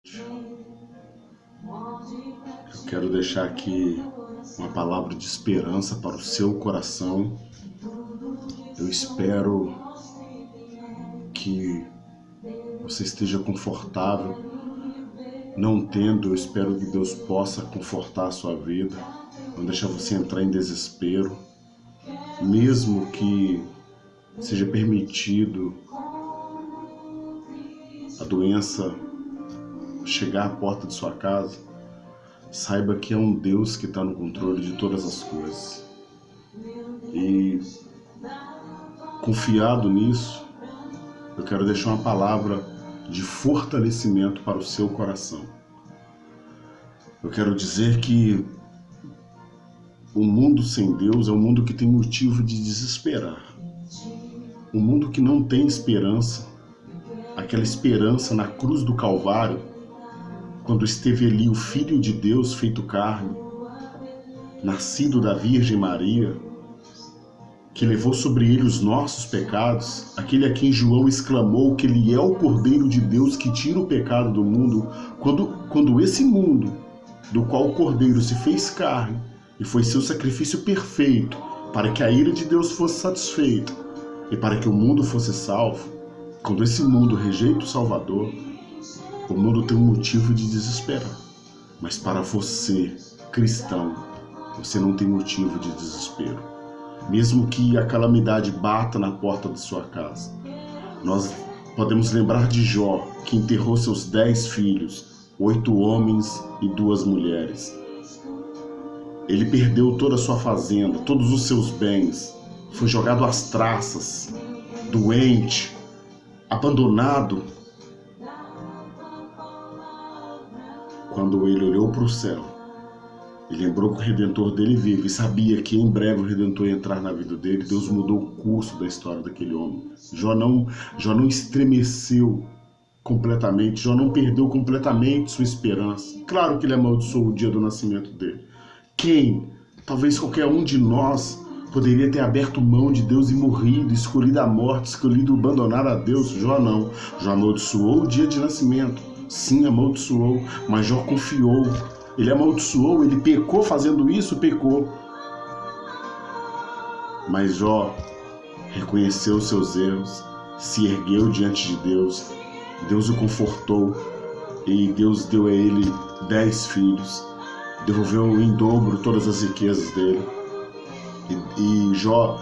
Eu quero deixar aqui uma palavra de esperança para o seu coração. Eu espero que você esteja confortável. Não tendo, eu espero que Deus possa confortar a sua vida, não deixar você entrar em desespero, mesmo que seja permitido a doença chegar à porta de sua casa. Saiba que é um Deus que está no controle de todas as coisas. E confiado nisso, eu quero deixar uma palavra de fortalecimento para o seu coração. Eu quero dizer que o mundo sem Deus é um mundo que tem motivo de desesperar. Um mundo que não tem esperança, aquela esperança na cruz do Calvário, quando esteve ali o Filho de Deus feito carne, nascido da Virgem Maria, que levou sobre ele os nossos pecados, aquele a quem João exclamou que ele é o Cordeiro de Deus que tira o pecado do mundo, quando esse mundo, do qual o Cordeiro se fez carne e foi seu sacrifício perfeito para que a ira de Deus fosse satisfeita e para que o mundo fosse salvo, quando esse mundo rejeita o Salvador, o mundo tem um motivo de desesperar. Mas para você, cristão, você não tem motivo de desespero. Mesmo que a calamidade bata na porta de sua casa. Nós podemos lembrar de Jó, que enterrou seus 10 filhos, 8 homens e 2 mulheres. Ele perdeu toda a sua fazenda, todos os seus bens, foi jogado às traças, doente, abandonado. Quando ele olhou para o céu, ele lembrou que o Redentor dele vive e sabia que em breve o Redentor ia entrar na vida dele. Deus mudou o curso da história daquele homem. Jó não estremeceu completamente, Jó não perdeu completamente sua esperança. Claro que ele amaldiçoou o dia do nascimento dele. Quem? Talvez qualquer um de nós poderia ter aberto mão de Deus e morrido, escolhido a morte, escolhido abandonar a Deus. Jó não. Jó amaldiçoou o dia de nascimento. Sim, amaldiçoou, mas Jó confiou. Ele amaldiçoou, ele pecou fazendo isso, pecou. Mas Jó reconheceu os seus erros, se ergueu diante de Deus, Deus o confortou e Deus deu a ele 10 filhos, devolveu em dobro todas as riquezas dele. E Jó,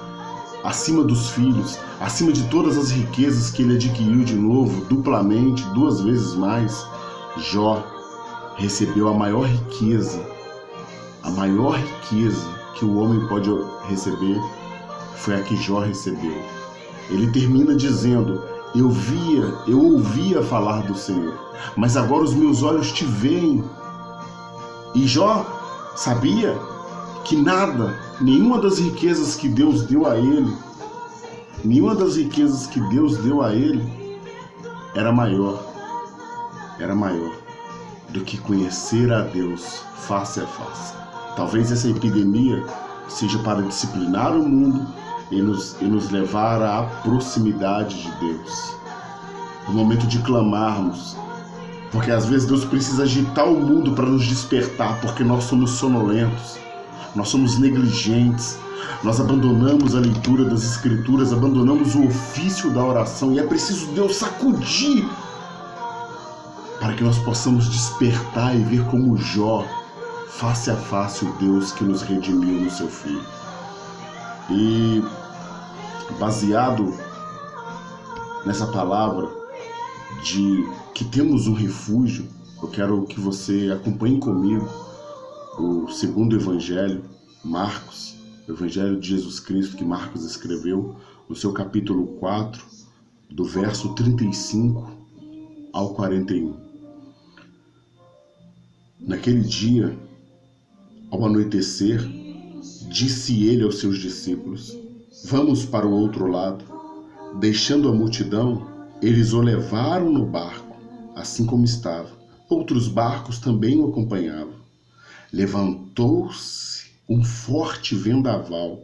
acima dos filhos, acima de todas as riquezas que ele adquiriu de novo, duplamente, 2 vezes mais, Jó recebeu a maior riqueza que o homem pode receber, foi a que Jó recebeu. Ele termina dizendo: eu ouvia falar do Senhor, mas agora os meus olhos te veem. E Jó sabia que nenhuma das riquezas que Deus deu a ele, era maior do que conhecer a Deus face a face. Talvez essa epidemia seja para disciplinar o mundo e nos levar à proximidade de Deus. O momento de clamarmos, porque às vezes Deus precisa agitar o mundo para nos despertar, porque nós somos sonolentos, nós somos negligentes, nós abandonamos a leitura das Escrituras, abandonamos o ofício da oração, e é preciso Deus sacudir para que nós possamos despertar e ver como Jó, face a face, o Deus que nos redimiu no seu Filho. E baseado nessa palavra de que temos um refúgio, eu quero que você acompanhe comigo o segundo evangelho, Marcos, o evangelho de Jesus Cristo que Marcos escreveu, no seu capítulo 4, do verso 35 ao 41. Naquele dia, ao anoitecer, disse ele aos seus discípulos: vamos para o outro lado. Deixando a multidão, eles o levaram no barco, assim como estava. Outros barcos também o acompanhavam. Levantou-se um forte vendaval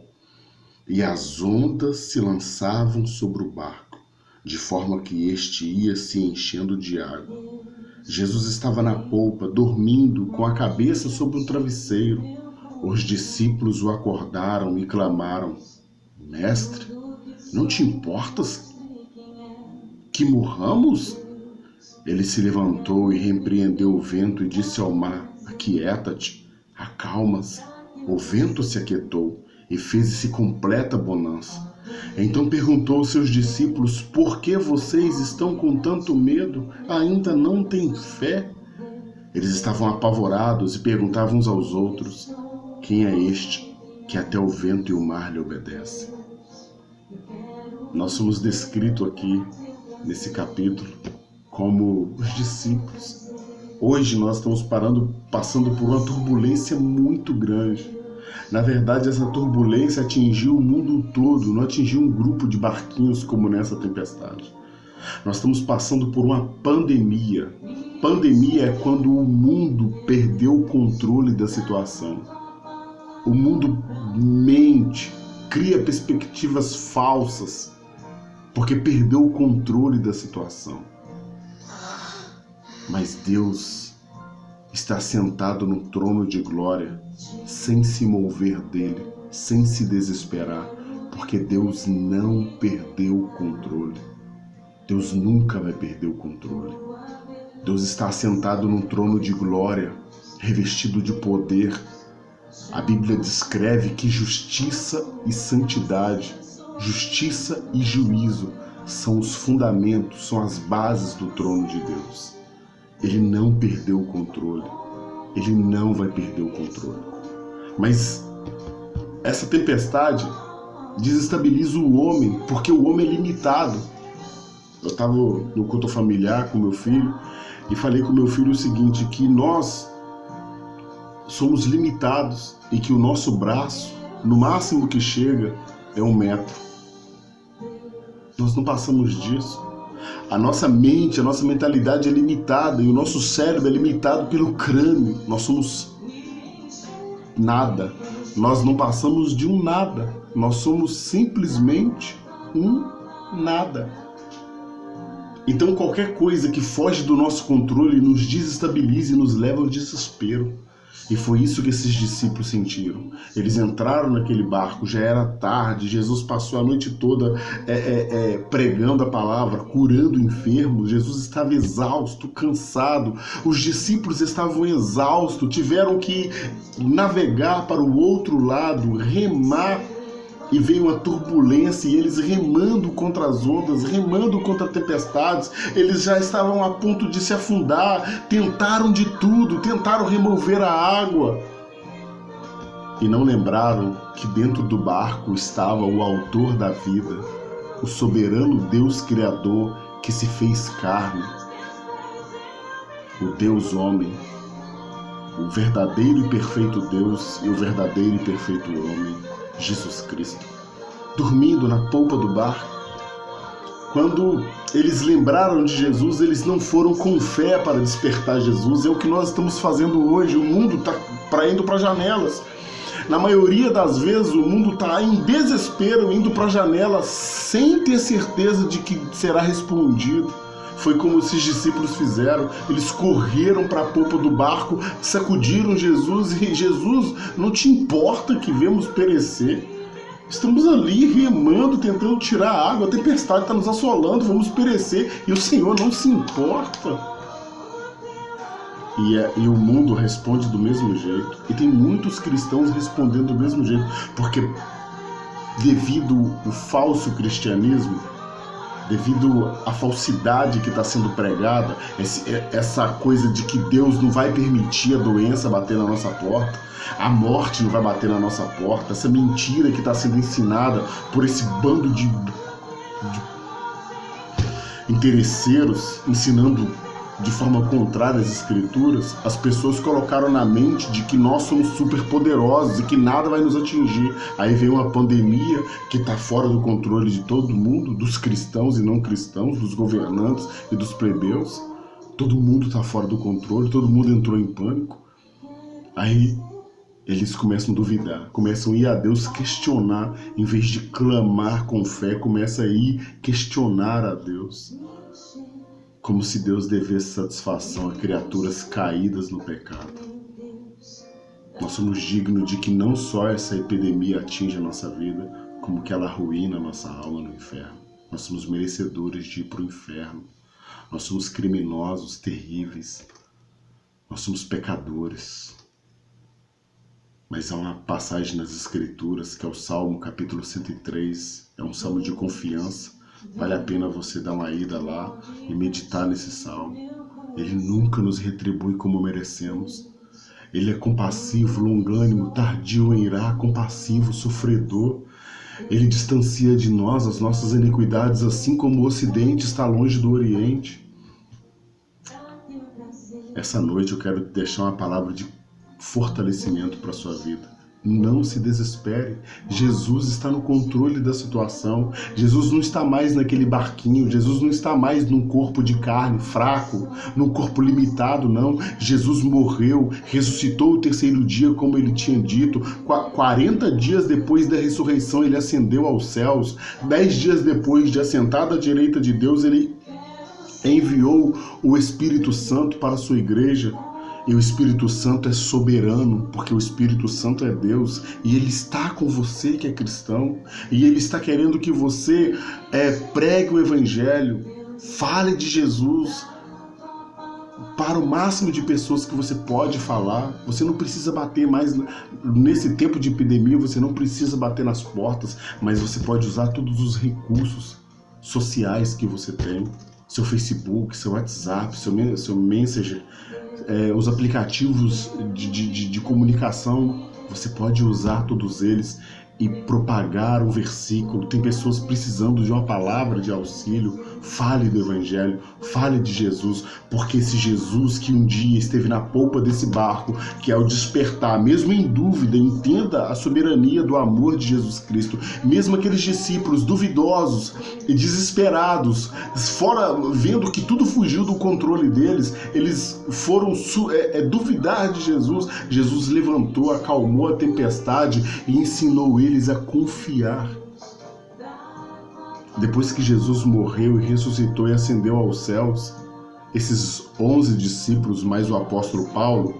e as ondas se lançavam sobre o barco, de forma que este ia se enchendo de água. Jesus estava na polpa, dormindo, com a cabeça sobre um travesseiro. Os discípulos o acordaram e clamaram: Mestre, não te importas que morramos? Ele se levantou e repreendeu o vento e disse ao mar: Aquieta-te, acalma-se. O vento se aquietou e fez-se completa bonança. Então perguntou aos seus discípulos: Por que vocês estão com tanto medo? Ainda não têm fé? Eles estavam apavorados e perguntavam uns aos outros: Quem é este que até o vento e o mar lhe obedecem? Nós somos descritos aqui, nesse capítulo, como os discípulos. Hoje nós estamos passando por uma turbulência muito grande. Na verdade, essa turbulência atingiu o mundo todo, não atingiu um grupo de barquinhos como nessa tempestade. Nós estamos passando por uma pandemia. Pandemia é quando o mundo perdeu o controle da situação. O mundo mente, cria perspectivas falsas, porque perdeu o controle da situação. Mas Deus está sentado no trono de glória, sem se mover dele, sem se desesperar, porque Deus não perdeu o controle. Deus nunca vai perder o controle. Deus está sentado no trono de glória, revestido de poder. A Bíblia descreve que justiça e santidade, justiça e juízo são os fundamentos, são as bases do trono de Deus. Ele não perdeu o controle. Ele não vai perder o controle. Mas essa tempestade desestabiliza o homem, porque o homem é limitado. Eu estava no culto familiar com meu filho e falei com meu filho o seguinte, que nós somos limitados e que o nosso braço, no máximo que chega, é 1 metro. Nós não passamos disso. A nossa mente, a nossa mentalidade é limitada e o nosso cérebro é limitado pelo crânio. Nós somos nada. Nós não passamos de um nada. Nós somos simplesmente um nada. Então qualquer coisa que foge do nosso controle nos desestabiliza e nos leva ao desespero. E foi isso que esses discípulos sentiram. Eles entraram naquele barco, já era tarde, Jesus passou a noite toda pregando a palavra, curando enfermos. Jesus estava exausto, cansado. Os discípulos estavam exaustos, tiveram que navegar para o outro lado, remar. E veio uma turbulência e eles remando contra as ondas, remando contra tempestades. Eles já estavam a ponto de se afundar, tentaram de tudo, tentaram remover a água. E não lembraram que dentro do barco estava o autor da vida, o soberano Deus Criador que se fez carne, o Deus homem, o verdadeiro e perfeito Deus e o verdadeiro e perfeito homem, Jesus Cristo, dormindo na polpa do barco. Quando eles lembraram de Jesus, eles não foram com fé para despertar Jesus. É o que nós estamos fazendo hoje. O mundo está indo para janelas. Na maioria das vezes, o mundo está em desespero, indo para a janela, sem ter certeza de que será respondido. Foi como esses discípulos fizeram. Eles correram para a polpa do barco, sacudiram Jesus e: Jesus, não te importa que vemos perecer? Estamos ali remando, tentando tirar a água, a tempestade está nos assolando, vamos perecer e o Senhor não se importa. E o mundo responde do mesmo jeito. E tem muitos cristãos respondendo do mesmo jeito, porque devido ao falso cristianismo, devido à falsidade que está sendo pregada, essa coisa de que Deus não vai permitir a doença bater na nossa porta, a morte não vai bater na nossa porta, essa mentira que está sendo ensinada por esse bando de interesseiros ensinando de forma contrária às escrituras, as pessoas colocaram na mente de que nós somos super poderosos e que nada vai nos atingir. Aí vem uma pandemia que está fora do controle de todo mundo, dos cristãos e não cristãos, dos governantes e dos plebeus. Todo mundo está fora do controle, todo mundo entrou em pânico. Aí eles começam a duvidar, começam a ir a Deus questionar, em vez de clamar com fé, começa a ir questionar a Deus. como se Deus devesse satisfação a criaturas caídas no pecado. Nós somos dignos de que não só essa epidemia atinja a nossa vida, como que ela arruína a nossa alma no inferno. Nós somos merecedores de ir para o inferno. Nós somos criminosos, terríveis. Nós somos pecadores. Mas há uma passagem nas Escrituras, que é o Salmo capítulo 103, é um salmo de confiança. Vale a pena você dar uma ida lá e meditar nesse salmo. Ele nunca nos retribui como merecemos. Ele é compassivo, longânimo, tardio em irar, compassivo, sofredor. Ele distancia de nós as nossas iniquidades, assim como o Ocidente está longe do Oriente. Essa noite eu quero deixar uma palavra de fortalecimento para a sua vida. Não se desespere. Jesus está no controle da situação. Jesus não está mais naquele barquinho. Jesus não está mais num corpo de carne fraco, num corpo limitado, não. Jesus morreu, ressuscitou o terceiro dia, como ele tinha dito. 40 dias depois da ressurreição, ele ascendeu aos céus. 10 dias depois de assentado à direita de Deus, ele enviou o Espírito Santo para a sua igreja. E o Espírito Santo é soberano, porque o Espírito Santo é Deus, e Ele está com você que é cristão, e Ele está querendo que você pregue o Evangelho, fale de Jesus para o máximo de pessoas que você pode falar. Você não precisa bater mais, nesse tempo de epidemia, você não precisa bater nas portas, mas você pode usar todos os recursos sociais que você tem, seu Facebook, seu WhatsApp, seu Messenger, os aplicativos de comunicação. Você pode usar todos eles e propagar o versículo. Tem pessoas precisando de uma palavra de auxílio. Fale do Evangelho, fale de Jesus, porque esse Jesus que um dia esteve na polpa desse barco, que ao despertar, mesmo em dúvida, entenda a soberania do amor de Jesus Cristo. Mesmo aqueles discípulos duvidosos e desesperados, fora vendo que tudo fugiu do controle deles, eles foram duvidar de Jesus. Jesus levantou, acalmou a tempestade e ensinou eles a confiar. Depois que Jesus morreu e ressuscitou e ascendeu aos céus, esses 11 discípulos, mais o apóstolo Paulo,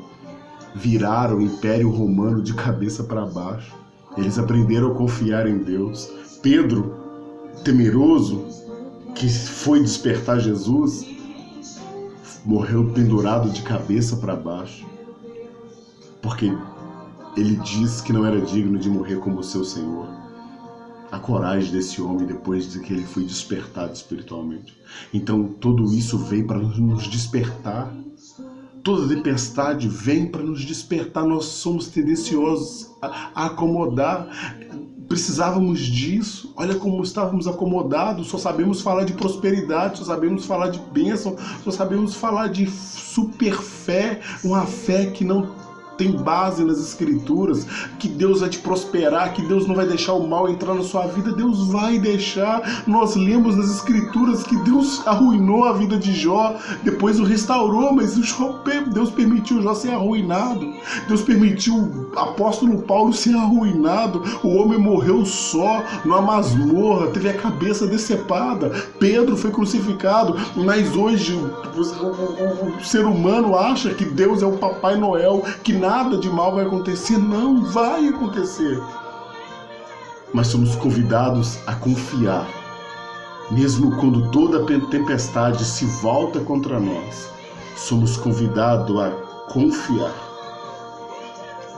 viraram o Império Romano de cabeça para baixo. Eles aprenderam a confiar em Deus. Pedro, temeroso, que foi despertar Jesus, morreu pendurado de cabeça para baixo, porque ele disse que não era digno de morrer como o seu Senhor. A coragem desse homem depois de que ele foi despertado espiritualmente. Então tudo isso veio para nos despertar. Toda tempestade vem para nos despertar. Nós somos tendenciosos a acomodar. Precisávamos disso. Olha como estávamos acomodados. Só sabemos falar de prosperidade, só sabemos falar de bênção, só sabemos falar de super fé, uma fé que não tem base nas Escrituras, que Deus vai te prosperar, que Deus não vai deixar o mal entrar na sua vida. Deus vai deixar. Nós lemos nas Escrituras que Deus arruinou a vida de Jó, depois o restaurou, mas Deus permitiu Jó ser arruinado. Deus permitiu o apóstolo Paulo ser arruinado. O homem morreu só, numa masmorra, teve a cabeça decepada. Pedro foi crucificado, mas hoje o ser humano acha que Deus é o Papai Noel, que nada de mal vai acontecer. Não vai acontecer. Mas somos convidados a confiar, mesmo quando toda tempestade se volta contra nós. Somos convidados a confiar.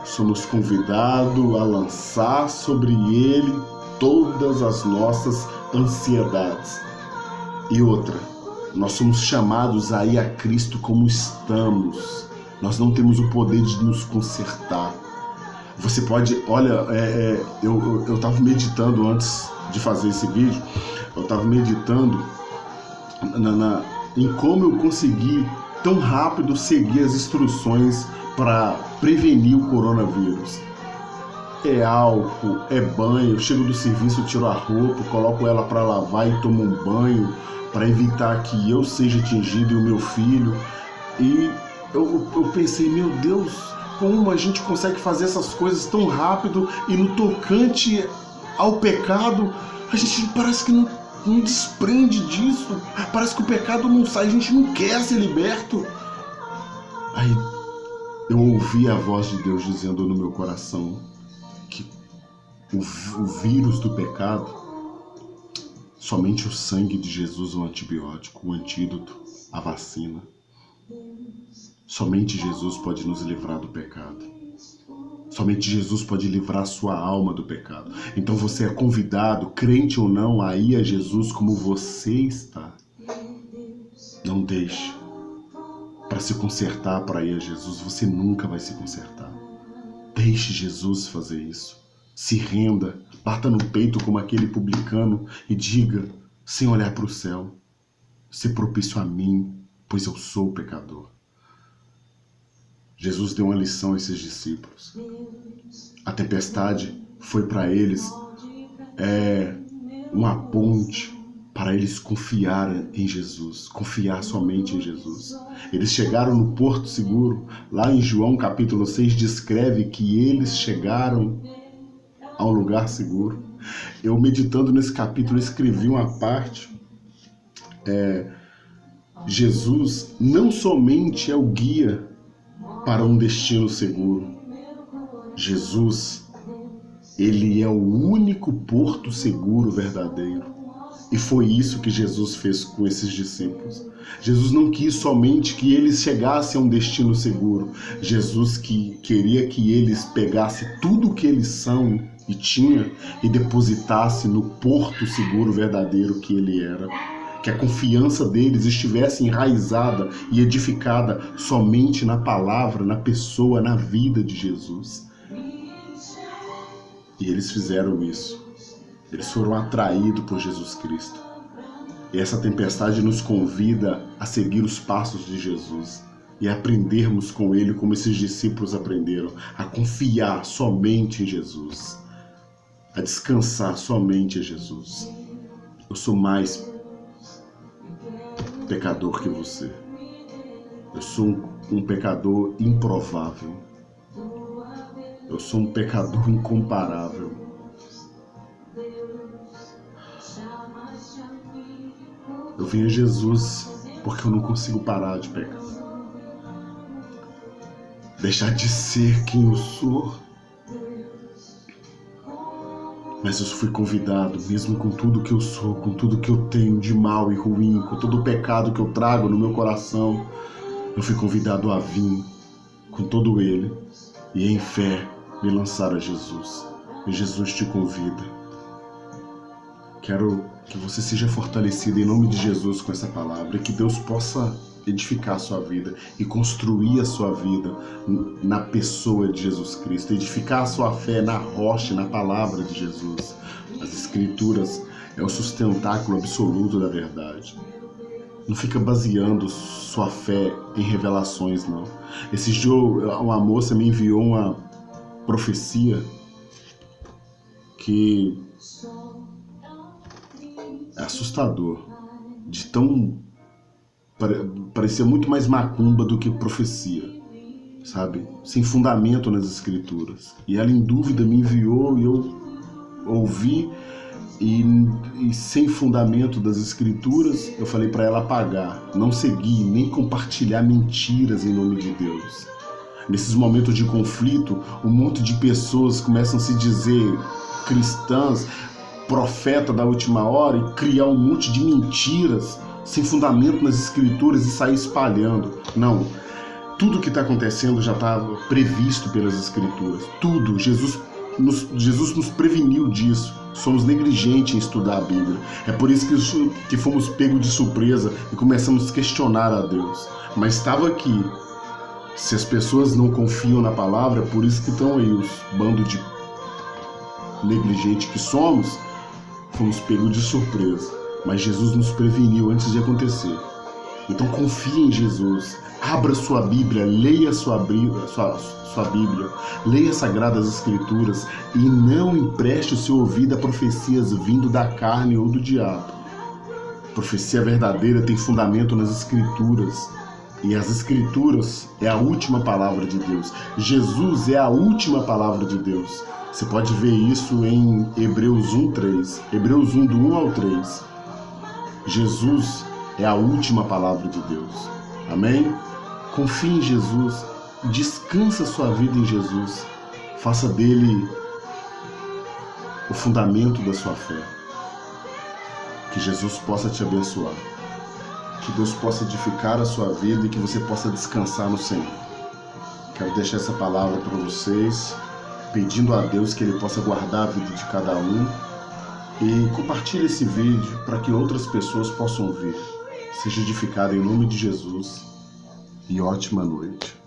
Somos convidados a lançar sobre Ele todas as nossas ansiedades. E outra, nós somos chamados a ir a Cristo como estamos. Nós não temos o poder de nos consertar. Você pode, olha, eu estava meditando antes de fazer esse vídeo, eu estava meditando em como eu consegui tão rápido seguir as instruções para prevenir o coronavírus. É álcool, é banho. Eu chego do serviço, eu tiro a roupa, coloco ela para lavar e tomo um banho para evitar que eu seja atingido e o meu filho. E eu pensei, meu Deus, como a gente consegue fazer essas coisas tão rápido, e no tocante ao pecado, a gente parece que não desprende disso. Parece que o pecado não sai, a gente não quer ser liberto. Aí eu ouvi a voz de Deus dizendo no meu coração que o vírus do pecado, somente o sangue de Jesus é um antibiótico, o antídoto, a vacina. Somente Jesus pode nos livrar do pecado. Somente Jesus pode livrar a sua alma do pecado. Então você é convidado, crente ou não, a ir a Jesus como você está. Não deixe para se consertar para ir a Jesus. Você nunca vai se consertar. Deixe Jesus fazer isso. Se renda, bata no peito como aquele publicano e diga, sem olhar para o céu, se propício a mim, pois eu sou pecador. Jesus deu uma lição a esses discípulos. A tempestade foi para eles uma ponte para eles confiarem em Jesus, confiar somente em Jesus. Eles chegaram no Porto Seguro. Lá em João capítulo 6 descreve que eles chegaram a um lugar seguro. Eu, meditando nesse capítulo, escrevi uma parte. Jesus não somente é o guia para um destino seguro. Jesus, ele é o único porto seguro verdadeiro. E foi isso que Jesus fez com esses discípulos. Jesus não quis somente que eles chegassem a um destino seguro. Jesus queria que eles pegassem tudo o que eles são e tinham e depositassem no porto seguro verdadeiro que ele era. Que a confiança deles estivesse enraizada e edificada somente na palavra, na pessoa, na vida de Jesus. E eles fizeram isso. Eles foram atraídos por Jesus Cristo. E essa tempestade nos convida a seguir os passos de Jesus e a aprendermos com Ele como esses discípulos aprenderam, a confiar somente em Jesus, a descansar somente em Jesus. Eu sou mais pecador que você. Eu sou um pecador improvável. Eu sou um pecador incomparável. Eu vim a Jesus porque eu não consigo parar de pecar. Deixar de ser quem eu sou. Mas eu fui convidado, mesmo com tudo que eu sou, com tudo que eu tenho de mal e ruim, com todo o pecado que eu trago no meu coração, eu fui convidado a vir com todo ele e em fé me lançar a Jesus. E Jesus te convida. Quero que você seja fortalecido em nome de Jesus com essa palavra e que Deus possa edificar a sua vida e construir a sua vida na pessoa de Jesus Cristo, edificar a sua fé na rocha, na palavra de Jesus. As Escrituras é o sustentáculo absoluto da verdade. Não fica baseando sua fé em revelações, não. Esses dias uma moça me enviou uma profecia que é assustador, de tão parecia muito mais macumba do que profecia, sabe? Sem fundamento nas Escrituras. E ela em dúvida me enviou e eu ouvi e sem fundamento das Escrituras, eu falei para ela apagar, não seguir, nem compartilhar mentiras em nome de Deus. Nesses momentos de conflito, um monte de pessoas começam a se dizer cristãs, profeta da última hora e criar um monte de mentiras sem fundamento nas Escrituras e sair espalhando. Não, tudo que está acontecendo já estava previsto pelas Escrituras. Tudo, Jesus nos preveniu disso. Somos negligentes em estudar a Bíblia. É por isso que fomos pegos de surpresa e começamos a questionar a Deus. Mas estava aqui. Se as pessoas não confiam na palavra, é por isso que estão aí os bandos de negligentes que somos, fomos pegos de surpresa. Mas Jesus nos preveniu antes de acontecer. Então confie em Jesus. Abra sua Bíblia, leia sua Bíblia, leia as Sagradas Escrituras e não empreste o seu ouvido a profecias vindo da carne ou do diabo. Profecia verdadeira tem fundamento nas Escrituras. E as Escrituras é a última palavra de Deus. Jesus é a última palavra de Deus. Você pode ver isso em Hebreus 1:3. Hebreus 1, do 1 ao 3. Jesus é a última palavra de Deus. Amém? Confie em Jesus, descansa sua vida em Jesus, faça dele o fundamento da sua fé. Que Jesus possa te abençoar, que Deus possa edificar a sua vida e que você possa descansar no Senhor. Quero deixar essa palavra para vocês, pedindo a Deus que Ele possa guardar a vida de cada um, e compartilhe esse vídeo para que outras pessoas possam ver. Seja edificado em nome de Jesus e ótima noite.